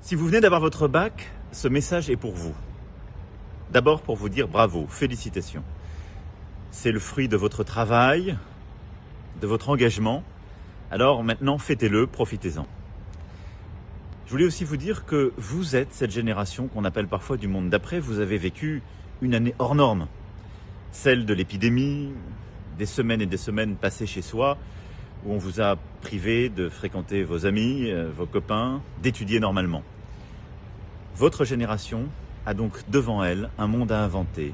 Si vous venez d'avoir votre bac, ce message est pour vous. D'abord pour vous dire bravo, félicitations. C'est le fruit de votre travail, de votre engagement. Alors maintenant, fêtez-le, profitez-en. Je voulais aussi vous dire que vous êtes cette génération qu'on appelle parfois du monde d'après. Vous avez vécu une année hors norme. Celle de l'épidémie, des semaines et des semaines passées chez soi, où on vous a privé de fréquenter vos amis, vos copains, d'étudier normalement. Votre génération a donc devant elle un monde à inventer,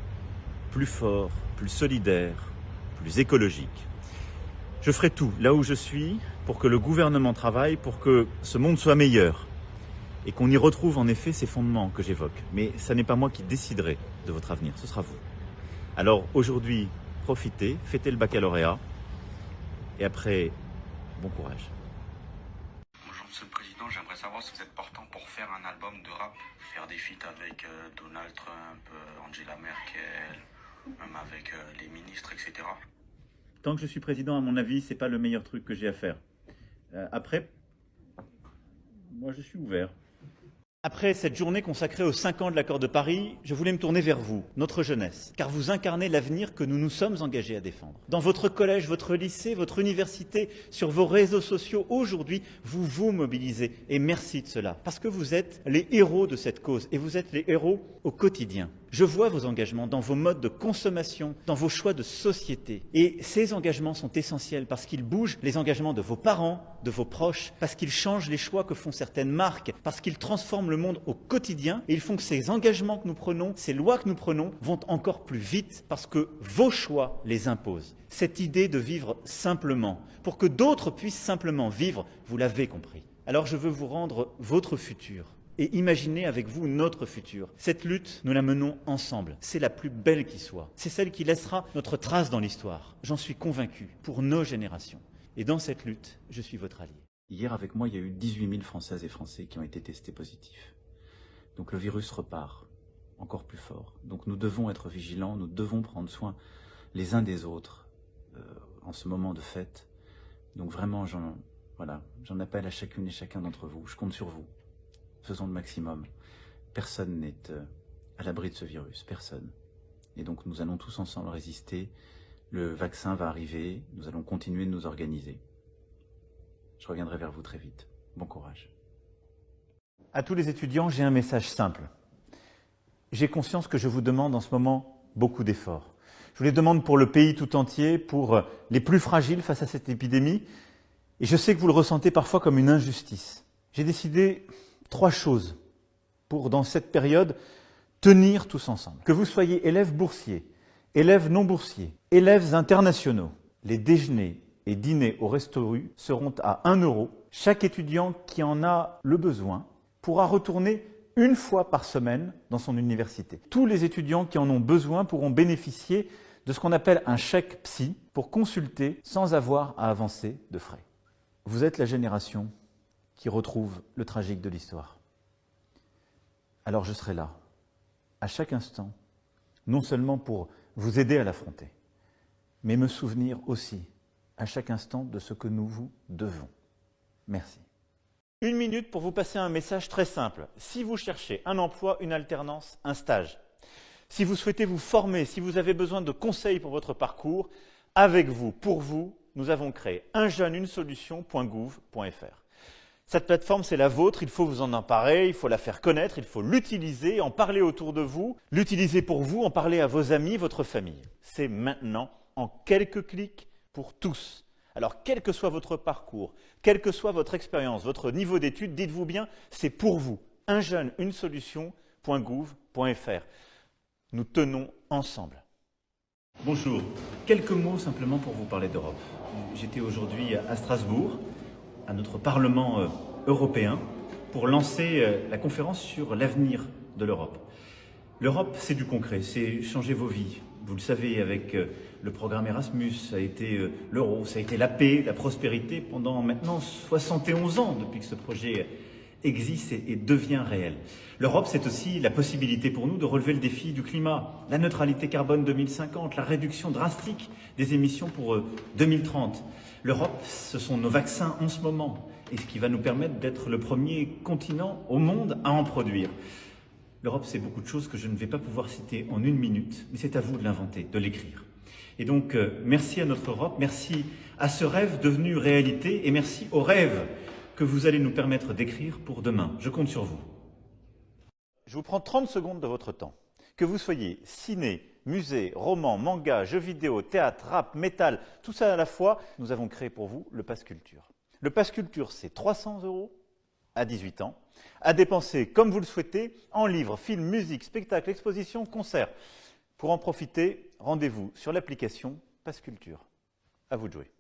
plus fort, plus solidaire, plus écologique. Je ferai tout, là où je suis, pour que le gouvernement travaille, pour que ce monde soit meilleur et qu'on y retrouve en effet ces fondements que j'évoque. Mais ce n'est pas moi qui déciderai de votre avenir, ce sera vous. Alors aujourd'hui, profitez, fêtez le baccalauréat et après, bon courage. Bonjour Monsieur le Président, j'aimerais savoir si vous êtes partant pour faire un album de rap, faire des feats avec Donald Trump, Angela Merkel, même avec les ministres, etc. Tant que je suis président, à mon avis, c'est pas le meilleur truc que j'ai à faire. Après, moi je suis ouvert. Après cette journée consacrée aux 5 ans de l'accord de Paris, je voulais me tourner vers vous, notre jeunesse, car vous incarnez l'avenir que nous nous sommes engagés à défendre. Dans votre collège, votre lycée, votre université, sur vos réseaux sociaux, aujourd'hui, vous vous mobilisez. Et merci de cela, parce que vous êtes les héros de cette cause, et vous êtes les héros au quotidien. Je vois vos engagements dans vos modes de consommation, dans vos choix de société. Et ces engagements sont essentiels parce qu'ils bougent les engagements de vos parents, de vos proches, parce qu'ils changent les choix que font certaines marques, parce qu'ils transforment le monde au quotidien et ils font que ces engagements que nous prenons, ces lois que nous prenons vont encore plus vite parce que vos choix les imposent. Cette idée de vivre simplement, pour que d'autres puissent simplement vivre, vous l'avez compris. Alors je veux vous rendre votre futur. Et imaginez avec vous notre futur. Cette lutte, nous la menons ensemble. C'est la plus belle qui soit. C'est celle qui laissera notre trace dans l'histoire. J'en suis convaincu, pour nos générations. Et dans cette lutte, je suis votre allié. Hier, avec moi, il y a eu 18 000 Françaises et Français qui ont été testés positifs. Donc le virus repart, encore plus fort. Donc nous devons être vigilants, nous devons prendre soin les uns des autres en ce moment de fête. Donc vraiment, j'en appelle à chacune et chacun d'entre vous. Je compte sur vous. Faisons le maximum. Personne n'est à l'abri de ce virus, personne. Et donc nous allons tous ensemble résister. Le vaccin va arriver, nous allons continuer de nous organiser. Je reviendrai vers vous très vite. Bon courage. À tous les étudiants, j'ai un message simple. J'ai conscience que je vous demande en ce moment beaucoup d'efforts. Je vous les demande pour le pays tout entier, pour les plus fragiles face à cette épidémie. Et je sais que vous le ressentez parfois comme une injustice. J'ai décidé 3 choses pour, dans cette période, tenir tous ensemble. Que vous soyez élèves boursiers, élèves non boursiers, élèves internationaux, les déjeuners et dîners au resto-rue seront à 1 €. Chaque étudiant qui en a le besoin pourra retourner 1 fois par semaine dans son université. Tous les étudiants qui en ont besoin pourront bénéficier de ce qu'on appelle un chèque psy pour consulter sans avoir à avancer de frais. Vous êtes la génération qui retrouve le tragique de l'histoire. Alors je serai là, à chaque instant, non seulement pour vous aider à l'affronter, mais me souvenir aussi, à chaque instant, de ce que nous vous devons. Merci. 1 minute pour vous passer un message très simple. Si vous cherchez un emploi, une alternance, un stage, si vous souhaitez vous former, si vous avez besoin de conseils pour votre parcours, avec vous, pour vous, nous avons créé unjeune-une-solution.gouv.fr. Cette plateforme, c'est la vôtre, il faut vous en emparer, il faut la faire connaître, il faut l'utiliser, en parler autour de vous, l'utiliser pour vous, en parler à vos amis, votre famille. C'est maintenant, en quelques clics, pour tous. Alors, quel que soit votre parcours, quelle que soit votre expérience, votre niveau d'études, dites-vous bien, c'est pour vous. unjeune-une-solution.gouv.fr. Nous tenons ensemble. Bonjour, quelques mots simplement pour vous parler d'Europe. J'étais aujourd'hui à Strasbourg, à notre Parlement européen, pour lancer la conférence sur l'avenir de l'Europe. L'Europe, c'est du concret, c'est changer vos vies. Vous le savez, avec le programme Erasmus, ça a été l'euro, ça a été la paix, la prospérité pendant maintenant 71 ans depuis que ce projet existe et devient réel. L'Europe, c'est aussi la possibilité pour nous de relever le défi du climat, la neutralité carbone 2050, la réduction drastique des émissions pour 2030. L'Europe, ce sont nos vaccins en ce moment, et ce qui va nous permettre d'être le premier continent au monde à en produire. L'Europe, c'est beaucoup de choses que je ne vais pas pouvoir citer en une minute, mais c'est à vous de l'inventer, de l'écrire. Et donc, merci à notre Europe, merci à ce rêve devenu réalité, et merci aux rêves que vous allez nous permettre d'écrire pour demain. Je compte sur vous. Je vous prends 30 secondes de votre temps. Que vous soyez ciné, musée, roman, manga, jeux vidéo, théâtre, rap, métal, tout ça à la fois, nous avons créé pour vous le Pass Culture. Le Pass Culture, c'est 300 € à 18 ans, à dépenser comme vous le souhaitez, en livres, films, musique, spectacles, expositions, concerts. Pour en profiter, rendez-vous sur l'application Pass Culture. À vous de jouer.